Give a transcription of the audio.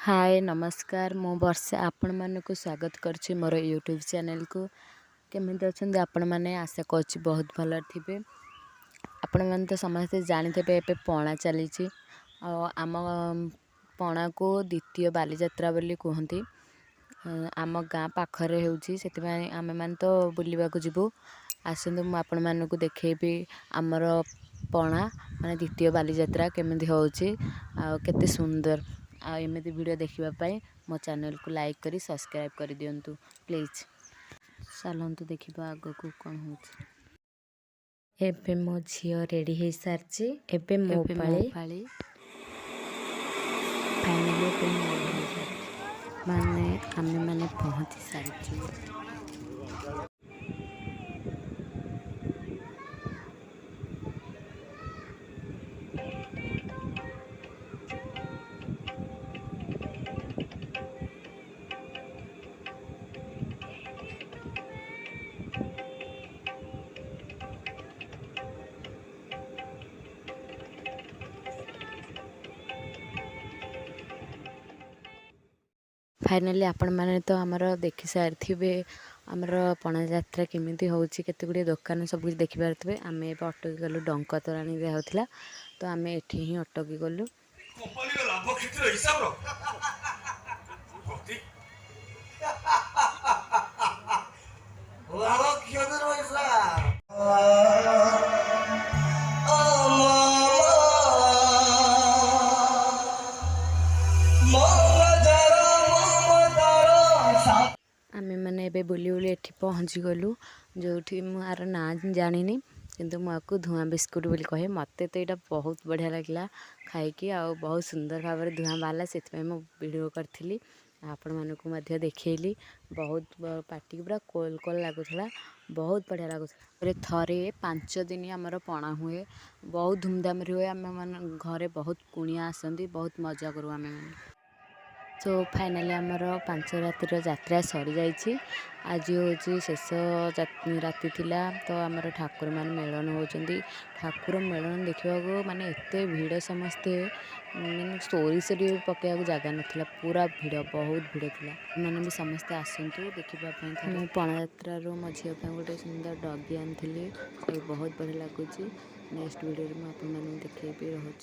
हाय नमस्कार मु वर्षा आपण मानक स्वागत करछि मोर यूट्यूब चैनल को। केमिति अछंदी आपण माने आशा करछि बहुत भल थिबे। आपण माने तो समस्त जानिथे एबे पणा चली आम पणा को द्वितीय बालीजात्रा बोली कहती। आम गाँ पाखरे होउछि सेतिबाई आमे मान तो बुलिबा को जिबु। आसंतु मु आपण मानक देखैबी आमर पणा माने द्वितीय बालीजात्रा केमिति होउछि आ केते सुंदर। आ एमती वीडियो देखिबा मो चैनल को लाइक करी सब्सक्राइब कर दियंतु प्लीज। चलंतु देखिबा आगो को कोन होछि। एबे मो झियो रेडी हे सारछि। एबे मो पाळी फाइनली पे माने आमे माने पहुंची सारछि। फाइनली आपण माने तो हमर देखि सारथिबे हमर पणा यात्रा केमिति होउछि केते गुडी दुकान सब कुछ देखि पारथबे। आमे ए ऑटो के गलु डंका तराणी दे होतला तो आमे एठी ही ऑटो के गलु कंपनी का लाभ क्षेत्र हिसाब रो लाभ क्षेत्र आमे माने एबे बुली बुली एठी पहुंची गलु जोठी मुआर ना जानिनी किंतु मुआको धुआं बिस्कुट बोली कहे। मते तो यहाँ बहुत बढ़िया लगला खाई आ बहुत सुंदर भाव में धुआं बाहला से मु वीडियो करथिली आपण मानकु मध्य देखैली। बहुत पार्टी पूरा कोल कोल लागुथला बहुत बढ़िया लागुथला। थरे 5 दिन आमर पणा हुए बहुत धूमधाम रे हुए। आमे मन घरे बहुत कुणिया आसंदी बहुत मजा करू आमे मन। सो फाइनली आमर 5 रातिर यात्रा सरी जाइछि। आज हूँ शेष राति थिला तो आमर ठाकुर मान मेलन होचंदी। ठाकुर मेलन देखा माने एते भीड़ समस्ते माने स्टोरी से पकड़ा जगह नाला पूरा भीड़ बहुत भीड़ थिला। मैंने भी समस्ते आसतु देखा मुझे पणा यात्रा मो झील गोटे सुंदर डगी आनी बहुत बढ़िया लगुच। नेक्स्ट वीडियो में आप देखी रही।